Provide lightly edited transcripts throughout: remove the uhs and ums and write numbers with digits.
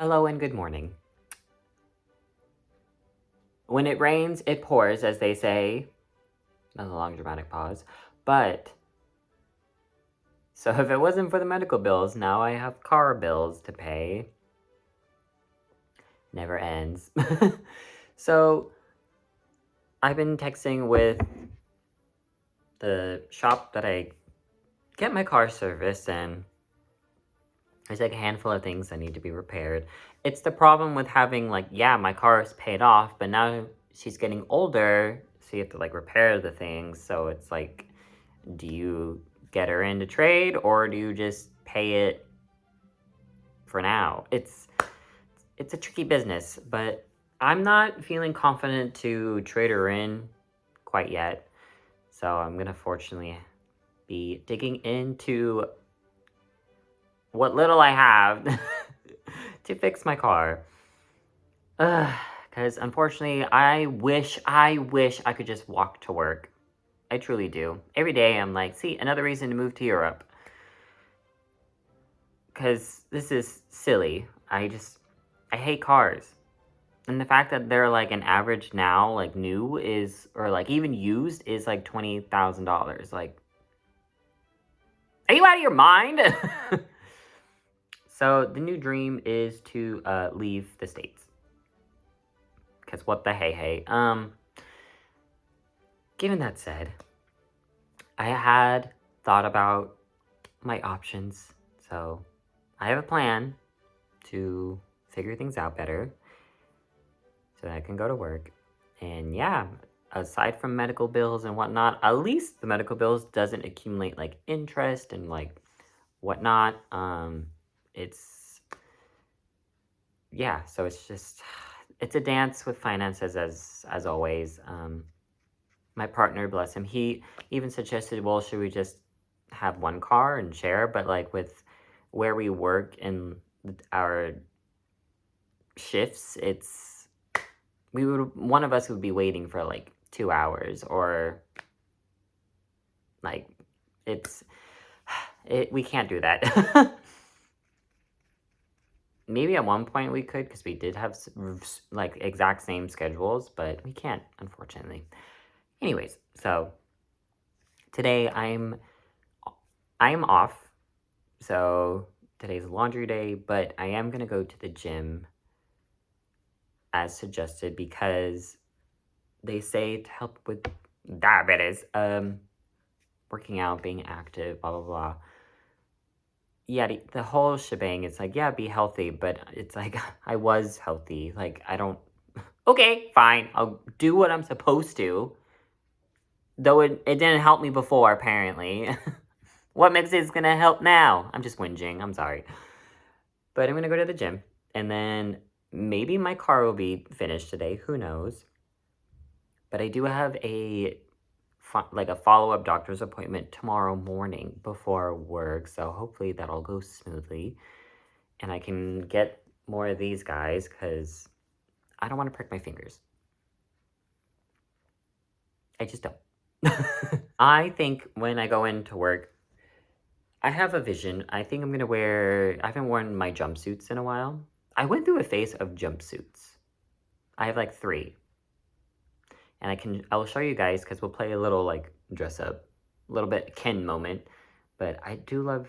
Hello and good morning. When it rains, it pours, as they say. That's a long dramatic pause. But, so if it wasn't for the medical bills, now I have car bills to pay. Never ends. So, I've been texting with the shop that I get my car serviced, and there's like a handful of things that need to be repaired. It's the problem with having, like, yeah, my car is paid off, but now she's getting older, so you have to like repair the things. So it's like, do you get her into trade or do you just pay it for now? It's a tricky business, but I'm not feeling confident to trade her in quite yet. So I'm gonna fortunately be digging into what little I have to fix my car. Because unfortunately, I wish I could just walk to work. I truly do. Every day I'm like, see, another reason to move to Europe. Because this is silly. I hate cars. And the fact that they're like an average now, like new is, or like even used is like $20,000. Like, are you out of your mind? So the new dream is to leave the States. Because what the hey. Given that said, I had thought about my options. So I have a plan to figure things out better so that I can go to work. And yeah, aside from medical bills and whatnot, at least the medical bills doesn't accumulate like interest and like whatnot. It's yeah, so it's a dance with finances as always. My partner, bless him, he even suggested, well, should we just have one car and share? But like with where we work and our shifts, it's one of us would be waiting for like 2 hours, or like we can't do that. Maybe at one point we could, because we did have like exact same schedules, but we can't, unfortunately. Anyways, so today I'm off. So today's laundry day, but I am gonna go to the gym as suggested because they say to help with diabetes, working out, being active, blah blah blah. Yeah, the whole shebang. It's like, yeah, be healthy, but it's like I was healthy. Like, I don't. Okay, fine. I'll do what I'm supposed to. Though it didn't help me before, apparently. What makes it's gonna help now? I'm just whinging. I'm sorry. But I'm gonna go to the gym, and then maybe my car will be finished today. Who knows? But I do have a follow-up doctor's appointment tomorrow morning before work, so hopefully that'll go smoothly and I can get more of these guys because I don't want to prick my fingers. I just don't. I think when I go into work, I have a vision. I think I'm gonna I haven't worn my jumpsuits in a while. I went through a phase of jumpsuits. I have like 3. And I will show you guys because we'll play a little like dress up, a little bit Ken moment. But I do love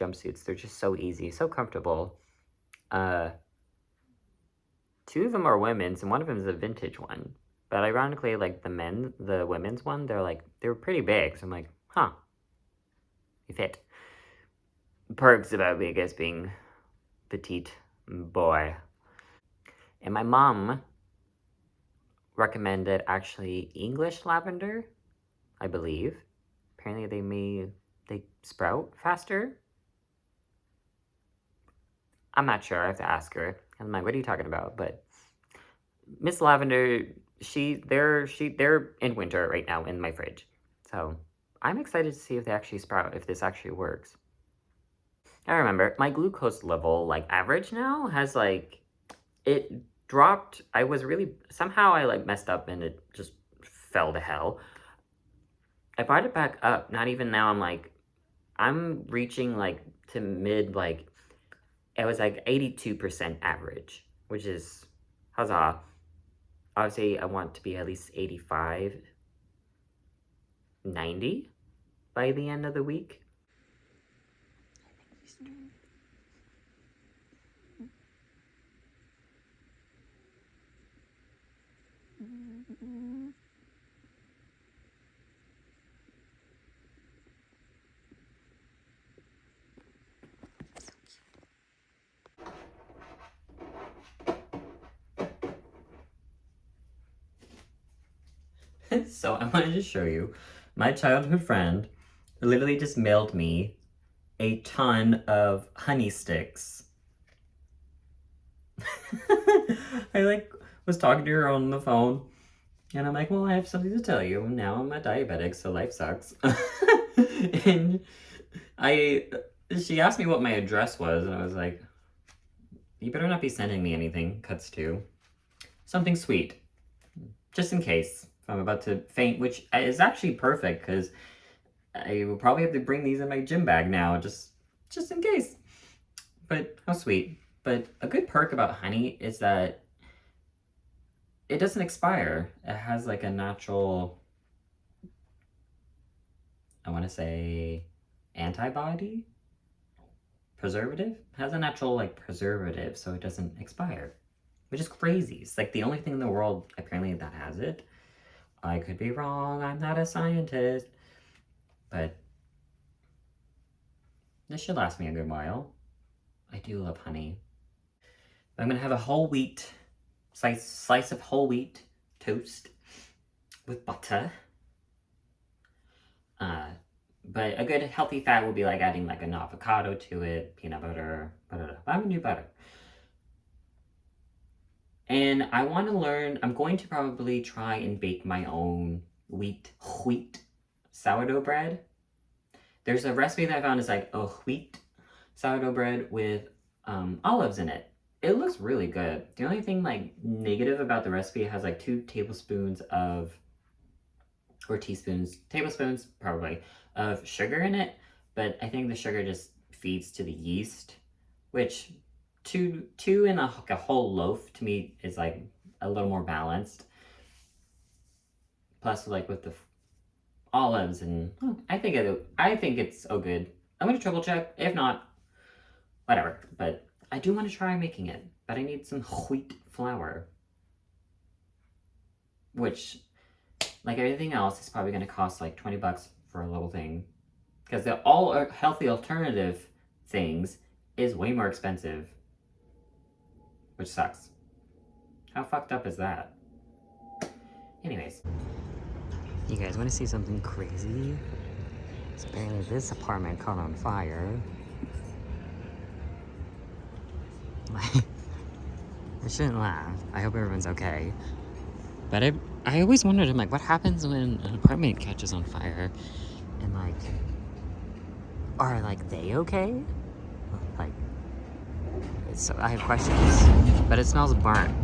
jumpsuits. They're just so easy, so comfortable. 2 of them are women's and one of them is a vintage one. But ironically, like the women's one, they're pretty big. So I'm like, huh, you fit. Perks about me, I guess, being petite boy. And my mom recommended actually English lavender, I believe. Apparently they sprout faster. I'm not sure. I have to ask her. I'm like, what are you talking about? But Miss Lavender, they're in winter right now in my fridge. So I'm excited to see if they actually sprout, if this actually works. I remember my glucose level, like average now, has like, it dropped. Somehow I like messed up and it just fell to hell. I brought it back up. Not even now. I'm reaching like to mid like it was like 82% average, which is, huzzah. Obviously, I want to be at least 85, 90 by the end of the week. So I wanted to show you, my childhood friend literally just mailed me a ton of honey sticks. I was talking to her on the phone, and I'm like, well, I have something to tell you. Now I'm a diabetic, so life sucks. And she asked me what my address was, and I was like, you better not be sending me anything. Cuts to something sweet, just in case if I'm about to faint, which is actually perfect because I will probably have to bring these in my gym bag now, just in case. But how sweet. But a good perk about honey is that it doesn't expire. It has like a natural, I want to say, antibody? Preservative? It has a natural like preservative, so it doesn't expire. Which is crazy. It's like the only thing in the world apparently that has it. I could be wrong, I'm not a scientist. But this should last me a good while. I do love honey. I'm gonna have a whole wheat, slice of whole wheat toast with butter. But a good healthy fat will be like adding like an avocado to it, peanut butter, I'm gonna do butter. And I want to learn, I'm going to probably try and bake my own wheat sourdough bread. There's a recipe that I found is like a wheat sourdough bread with olives in it. It looks really good. The only thing like negative about the recipe, it has like 2 tablespoons of, or tablespoons probably, of sugar in it. But I think the sugar just feeds to the yeast, which two in a whole loaf to me is like a little more balanced. Plus, like with the olives and I think it's so good. I'm gonna triple check. If not, whatever. But I do want to try making it. But I need some wheat flour, which, like everything else, is probably gonna cost like $20 for a little thing, because the all healthy alternative things is way more expensive, which sucks. How fucked up is that? Anyways, you guys want to see something crazy? So apparently this apartment caught on fire. I shouldn't laugh. I hope everyone's okay. But I always wondered, I'm like, what happens when an apartment catches on fire? And like, are like they okay? Like, so I have questions. But it smells burnt.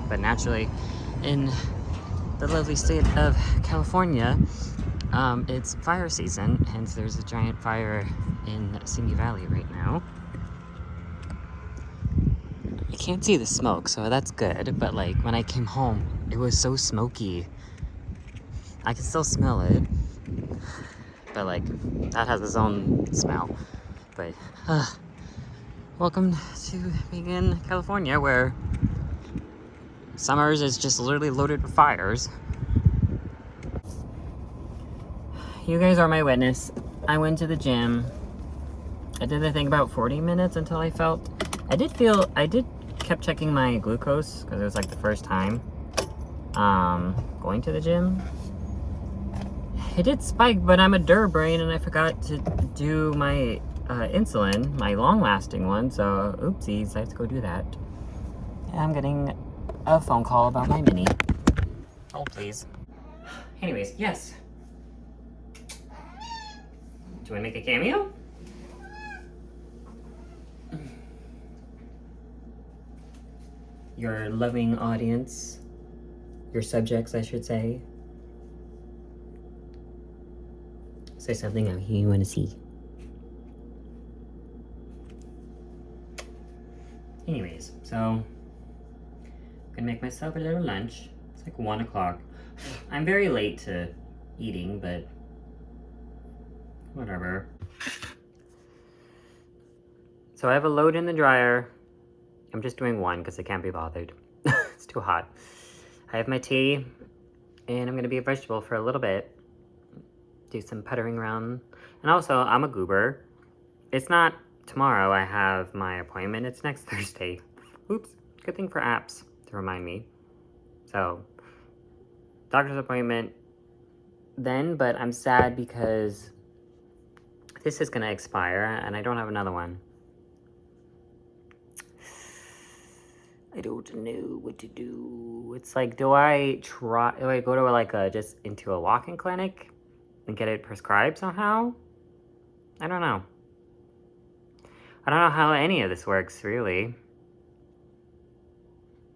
But naturally, in the lovely state of California, it's fire season, hence there's a giant fire in Simi Valley right now. I can't see the smoke, so that's good, but like when I came home, it was so smoky. I can still smell it, but like that has its own smell. But welcome to being in California, where summers is just literally loaded with fires. You guys are my witness. I went to the gym. I did the thing about 40 minutes until I felt, I did kept checking my glucose because it was like the first time going to the gym. It did spike, but I'm a brain and I forgot to do my insulin, my long-lasting one, so oopsies, I have to go do that. And I'm getting a phone call about my mini. Hold please. Anyways, yes. Do I make a cameo? Your loving audience, your subjects, I should say. Say something out here you want to see. anyways, so I'm gonna make myself a little lunch. It's like 1 o'clock. I'm very late to eating, but whatever. So I have a load in the dryer. I'm just doing one because I can't be bothered. It's too hot. I have my tea, and I'm gonna be a vegetable for a little bit. Do some puttering around. And also, I'm a goober. It's not tomorrow I have my appointment, it's next Thursday. Oops, good thing for apps to remind me. So, doctor's appointment then, but I'm sad because this is gonna expire and I don't have another one. I don't know what to do. It's like, do I go to like just into a walk-in clinic and get it prescribed somehow? I don't know. I don't know how any of this works, really.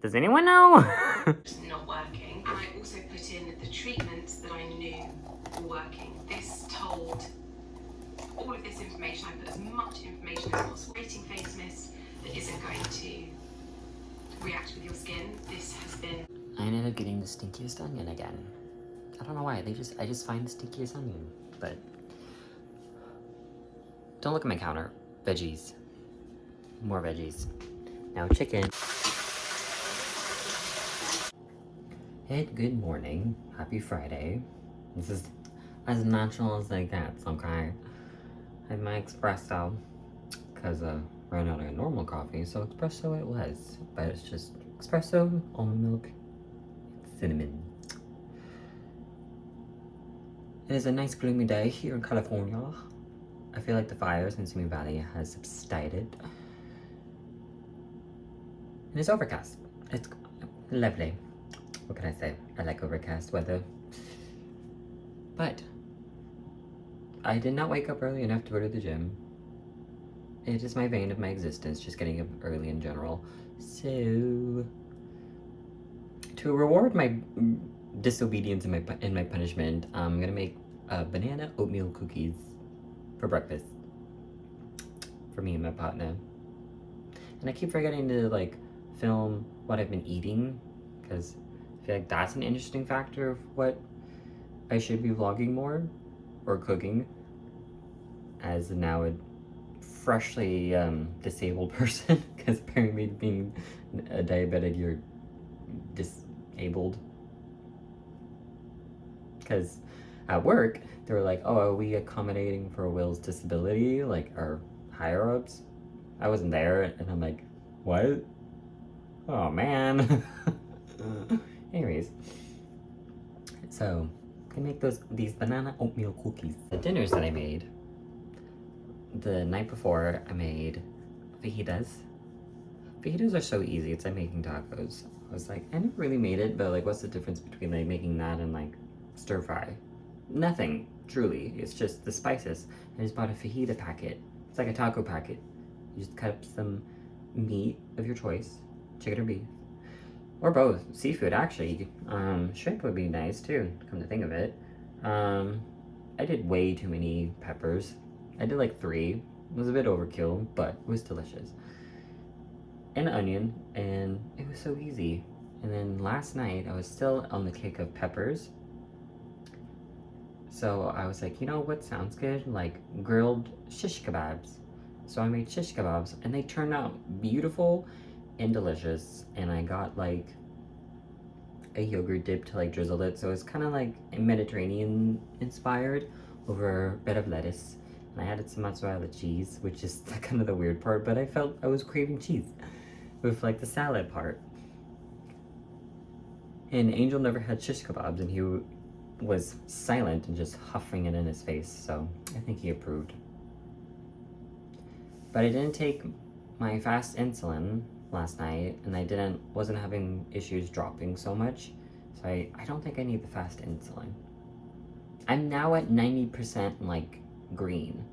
Does anyone know? It's not working. And I also put in the treatments that I knew were working. This told all of this information. I put as much information as possible. Rating face mist that isn't going to react with your skin. This has been... I ended up getting the stinkiest onion again. I don't know why. I just find the stinkiest onion. But don't look at my counter. Veggies. More veggies. Now chicken. Hey, good morning. Happy Friday. This is as natural as I get, okay? I had my espresso because I ran out of normal coffee, so espresso it was. But it's just espresso, almond milk, cinnamon. It is a nice gloomy day here in California. I feel like the fires in Simi Valley has subsided. And it's overcast. It's lovely. What can I say? I like overcast weather. But I did not wake up early enough to go to the gym. It is my vein of my existence, just getting up early in general. So, to reward my disobedience and my punishment, I'm gonna make banana oatmeal cookies for breakfast for me and my partner. And I keep forgetting to like film what I've been eating because I feel like that's an interesting factor of what I should be vlogging more or cooking as now a freshly disabled person because apparently being a diabetic you're disabled. Because at work they were like, oh, are we accommodating for Will's disability, like our higher ups? I wasn't there and I'm like, what? Oh man. Anyways, so I make these banana oatmeal cookies. The dinners that I made the night before, I made fajitas. Fajitas are so easy. It's like making tacos. I was like, I never really made it, but like, what's the difference between like making that and like stir fry? Nothing, truly. It's just the spices. I just bought a fajita packet. It's like a taco packet. You just cut up some meat of your choice, chicken or beef. Or both. Seafood, actually. Shrimp would be nice, too, come to think of it. I did way too many peppers. I did like 3. It was a bit overkill, but it was delicious. And onion, and it was so easy. And then last night, I was still on the kick of peppers. So I was like, you know what sounds good? Like grilled shish kebabs. So I made shish kebabs, and they turned out beautiful and delicious. And I got like a yogurt dip to like drizzle it, so it's kind of like Mediterranean inspired over a bed of lettuce. And I added some mozzarella cheese, which is kind of the weird part, but I felt I was craving cheese with like the salad part. And Angel never had shish kebabs, and he was silent and just huffing it in his face, so I think he approved. But I didn't take my fast insulin last night, and I wasn't having issues dropping so much, so I don't think I need the fast insulin. I'm now at 90% like green,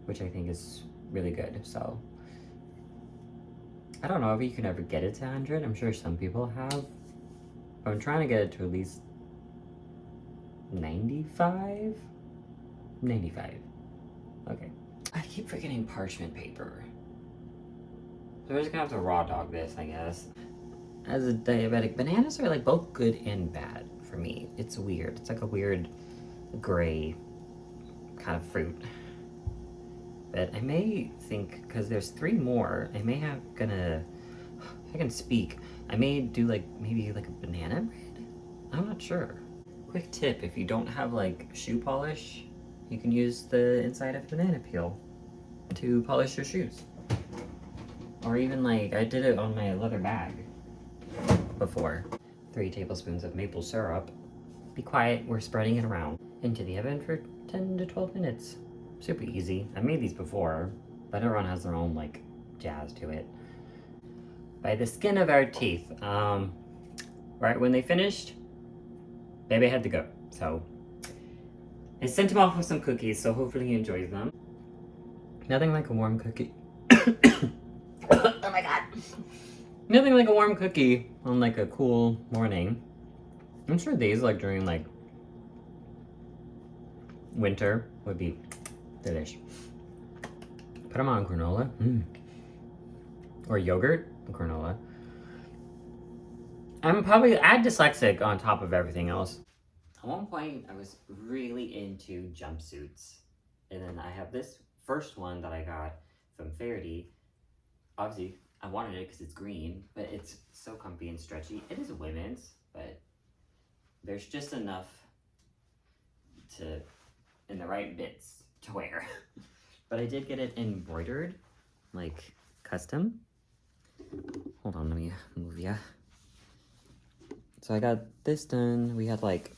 which I think is really good, so I don't know if you can ever get it to 100. I'm sure some people have, but I'm trying to get it to at least 95? 95. Okay. I keep forgetting parchment paper. So we're just gonna have to raw dog this, I guess. As a diabetic, bananas are like both good and bad for me. It's weird. It's like a weird gray kind of fruit. But I may think, because there's 3 more, I may have I can speak. I may do like, maybe like a banana bread? I'm not sure. Quick tip, if you don't have like shoe polish, you can use the inside of banana peel to polish your shoes. Or even like, I did it on my leather bag before. 3 tablespoons of maple syrup. Be quiet, we're spreading it around. Into the oven for 10 to 12 minutes. Super easy. I made these before, but everyone has their own like jazz to it. By the skin of our teeth. Right when they finished, baby had to go. So I sent him off with some cookies, so hopefully he enjoys them. Nothing like a warm cookie. Oh my god. Nothing like a warm cookie on like a cool morning. I'm sure these like during like winter would be delish. Put them on granola. Or yogurt and granola. I'm probably dyslexic on top of everything else. At one point, I was really into jumpsuits. And then I have this first one that I got from Blvd. Obviously, I wanted it because it's green, but it's so comfy and stretchy. It is a women's, but there's just enough in the right bits to wear. But I did get it embroidered, like custom. Hold on, let me move ya. So I got this done. We had like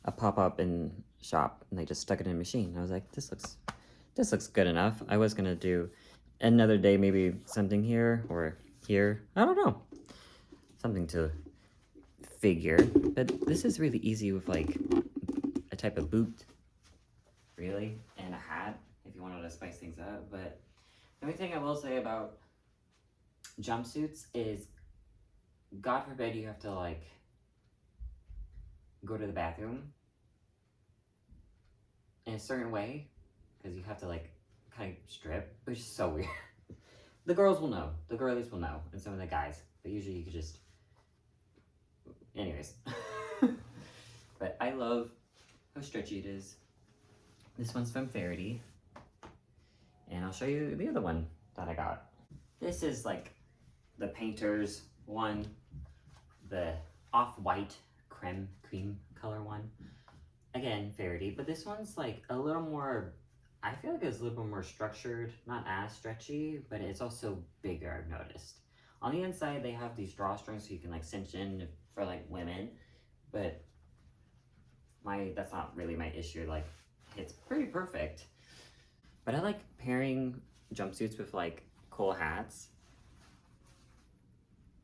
a pop-up in shop and they just stuck it in a machine. I was like, this looks good enough. I was gonna do another day, maybe something here or here. I don't know. Something to figure. But this is really easy with like a type of boot, really, and a hat if you wanted to spice things up. But the only thing I will say about jumpsuits is, God forbid you have to like go to the bathroom in a certain way, because you have to like kind of strip, which is so weird. The girls will know, the girlies will know, and some of the guys, but usually you could just, anyways. But I love how stretchy it is. This one's from Blvd, and I'll show you the other one that I got. This is like the painter's one, the off-white cream color one. Again, Blvd, but this one's like a little more, I feel like it's a little more structured, not as stretchy, but it's also bigger, I've noticed. On the inside, they have these drawstrings so you can like cinch in for like women, but that's not really my issue. Like, it's pretty perfect. But I like pairing jumpsuits with like cool hats.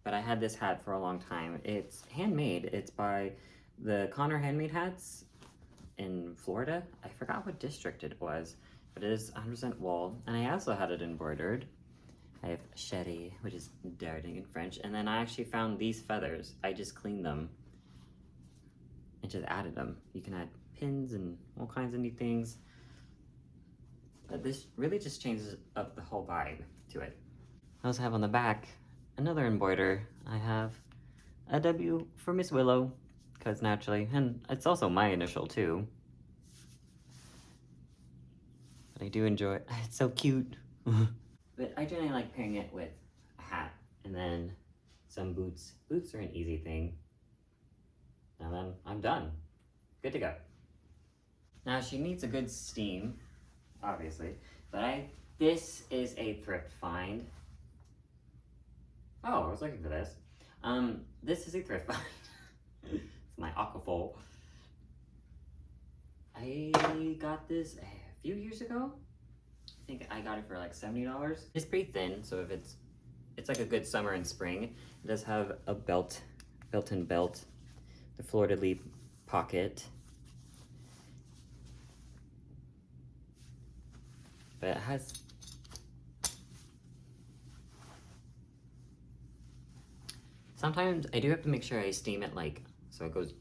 But I had this hat for a long time. It's handmade. It's by the Connor Handmade Hats in Florida. I forgot what district it was, but it is 100% wool. And I also had it embroidered. I have chéri, which is darting in French. And then I actually found these feathers. I just cleaned them and just added them. You can add pins and all kinds of neat things. But this really just changes up the whole vibe to it. I also have on the back another embroider. I have a W for Miss Willow, because naturally, and it's also my initial too. But I do enjoy it. It's so cute. But I generally like pairing it with a hat and then some boots. Boots are an easy thing. And then I'm done. Good to go. Now she needs a good steam, obviously, but this is a thrift find. Oh, I was looking for this. This is a thrift find. It's my Aquafol. I got this a few years ago. I think I got it for like $70. It's pretty thin, so if it's like a good summer and spring. It does have a built-in belt, the fleur-de-lis pocket. But it has sometimes I do have to make sure I steam it like so it goes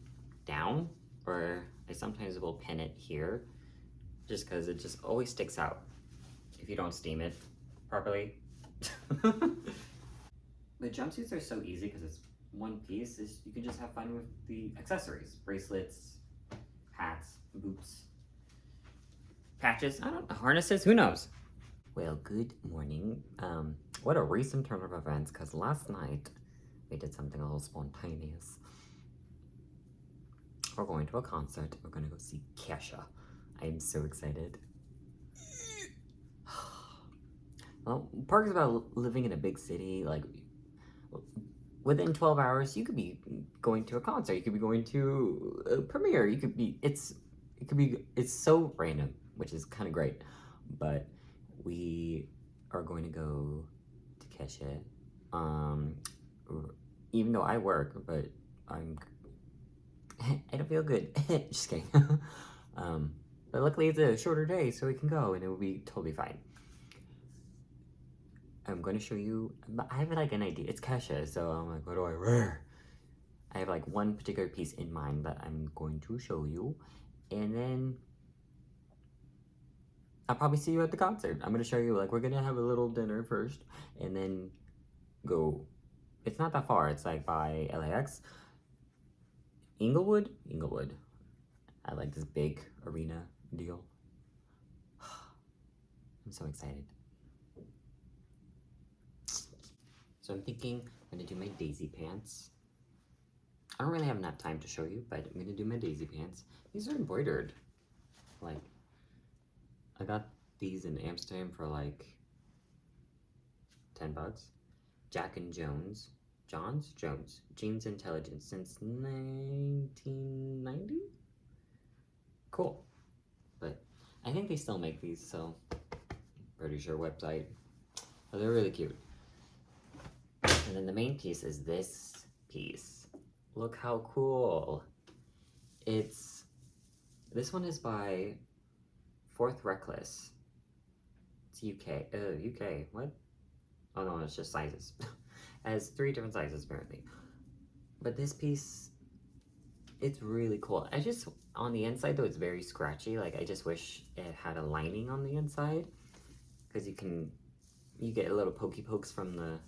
down, or I sometimes will pin it here just because it just always sticks out if you don't steam it properly. The jumpsuits are so easy because it's one piece. You can just have fun with the accessories. Bracelets, hats, boots, patches, I don't know, harnesses, who knows? Well, good morning. What a recent turn of events, because last night we did something a little spontaneous. We're going to a concert. We're going to go see Kesha. I am so excited. Well, perks about living in a big city, like, within 12 hours, you could be going to a concert. You could be going to a premiere. It's so random, which is kind of great. But we are going to go to Kesha. Even though I work, but I don't feel good. Just kidding. But luckily it's a shorter day, so we can go, and it will be totally fine. I'm going to show you. I have like an idea. It's Kesha, so I'm like, what do I wear? I have like one particular piece in mind that I'm going to show you, and then I'll probably see you at the concert. I'm going to show you, like, we're going to have a little dinner first, and then go. It's not that far. It's like by LAX. Inglewood? Inglewood. I like this big arena deal. I'm so excited. So I'm thinking I'm gonna do my daisy pants. I don't really have enough time to show you, but I'm gonna do my daisy pants. These are embroidered. Like, I got these in Amsterdam for like $10. Jack and Jones. Jones? Jeans Intelligence since 1990? Cool. But I think they still make these, so pretty sure website. But they're really cute. And then the main piece is this piece. Look how cool. This one is by Fourth Reckless. It's UK. UK. What? Oh no, it's just sizes. It has 3 different sizes apparently. But this piece, it's really cool. On the inside though, it's very scratchy. Like, I just wish it had a lining on the inside, because you get a little pokey pokes from the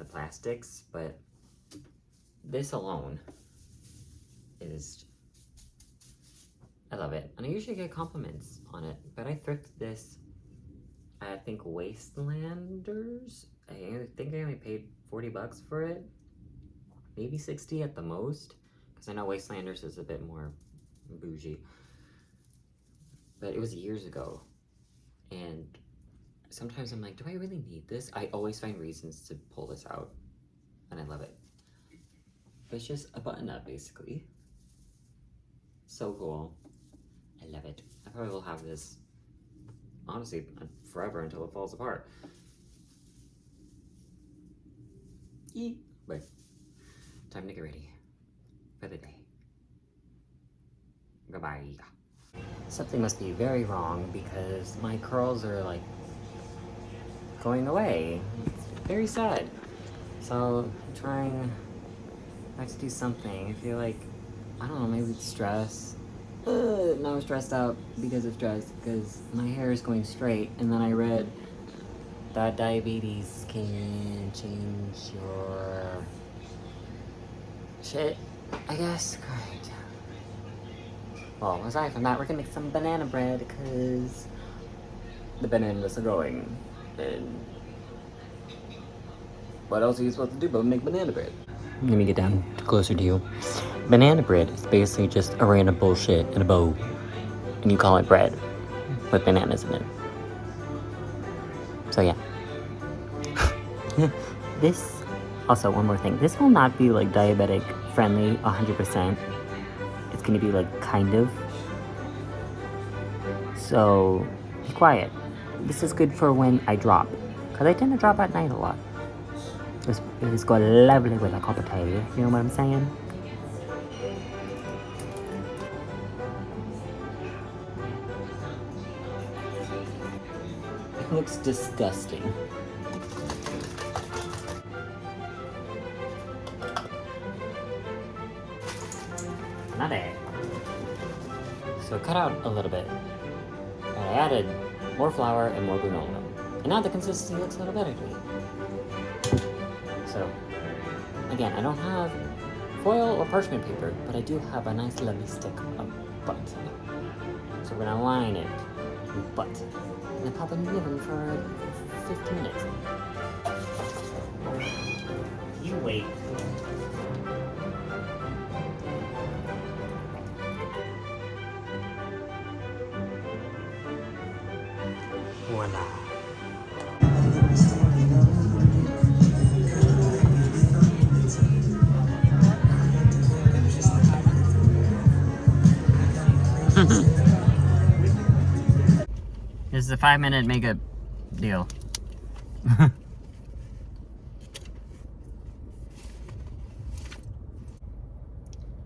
plastics, but this alone I love it. And I usually get compliments on it, but I thrifted this at, I think, Wastelanders. I think I only paid $40 for it, maybe 60 at the most, because I know Wastelanders is a bit more bougie, but it was years ago, and sometimes I'm like, do I really need this? I always find reasons to pull this out, and I love it. But it's just a button up, basically. So cool. I love it. I probably will have this, honestly, forever until it falls apart. But time to get ready for the day. Goodbye. Something must be very wrong, because my curls are like going away. It's very sad. So I have to do something. I feel like, I don't know, maybe it's stress. Now I'm stressed out because of stress, because my hair is going straight, and then I read that diabetes can change your shit, I guess. Great. Well, aside from that, we're gonna make some banana bread, because the bananas are growing, and what else are you supposed to do but make banana bread? Let me get down closer to you. Banana bread is basically just a random bullshit in a bowl, and you call it bread with bananas in it. So yeah. This, also one more thing, this will not be like diabetic friendly 100%. It's gonna be like kind of. So be quiet. This is good for when I drop, because I tend to drop at night a lot. It's got lovely with a cup of tea, you know what I'm saying? It looks disgusting. Not bad. So cut out a little bit. And I added more flour and more granola. And now the consistency looks a little better to me. So, again, I don't have foil or parchment paper, but I do have a nice lovely stick of butter. So we're gonna line it with butter. And then pop it in the oven for 15 minutes. You wait. Voila. This is a 5-minute makeup deal.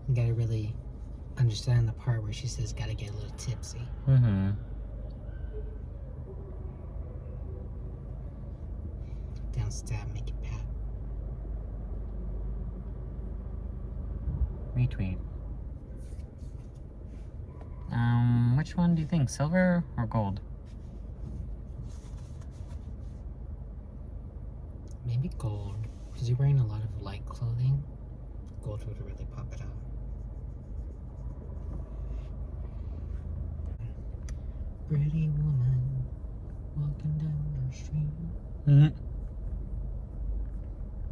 You gotta really understand the part where she says gotta get a little tipsy. Mm-hmm. Down stab, make it pat. Retweet. Which one do you think? Silver or gold? Maybe gold. Because you're wearing a lot of light clothing. Gold would really pop it out. Pretty woman walking down the street. Mm-hmm.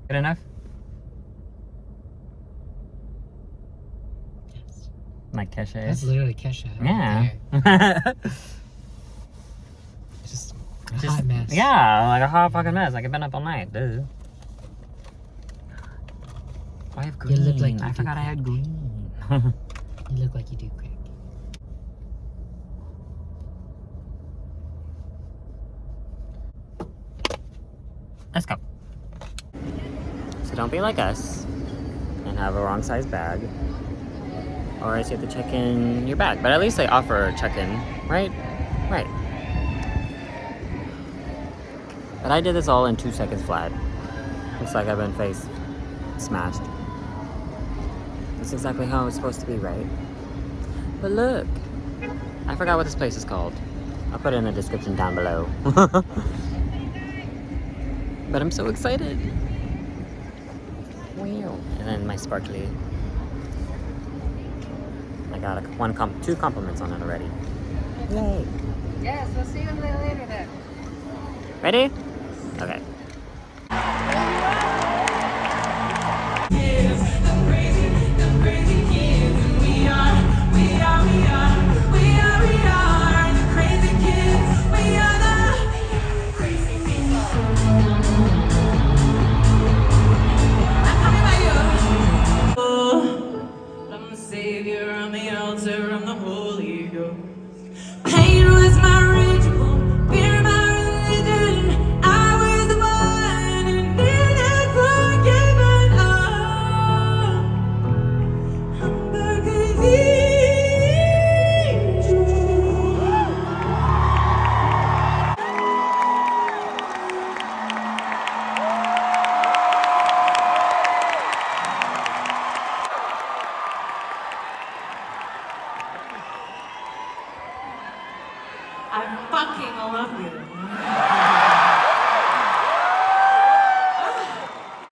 Good enough? Yes. Like Kesha That's is? literally Kesha. Yeah. Right there. Just a hot mess. Yeah, like a hot fucking mess. Like I've been up all night, dude. I have green. You look like you I do forgot I had crack. green. You look like you do crack. Let's go. So don't be like us and have a wrong size bag. Or else you have to check in your bag. But at least they offer check-in, right? Right. But I did this all in 2 seconds flat. Looks like I've been face smashed. That's exactly how it's supposed to be, right? But look, I forgot what this place is called. I'll put it in the description down below. But I'm so excited. Wow. And then my sparkly. I got two compliments on it already. Yay. Yes, we'll see you a little later then. Ready? Okay. I'm the savior, I'm the altar, I'm the Holy Ghost. Pain was my ritual, fear my religion. I was the one who needed forgiven. Oh, I'm the I fucking love you.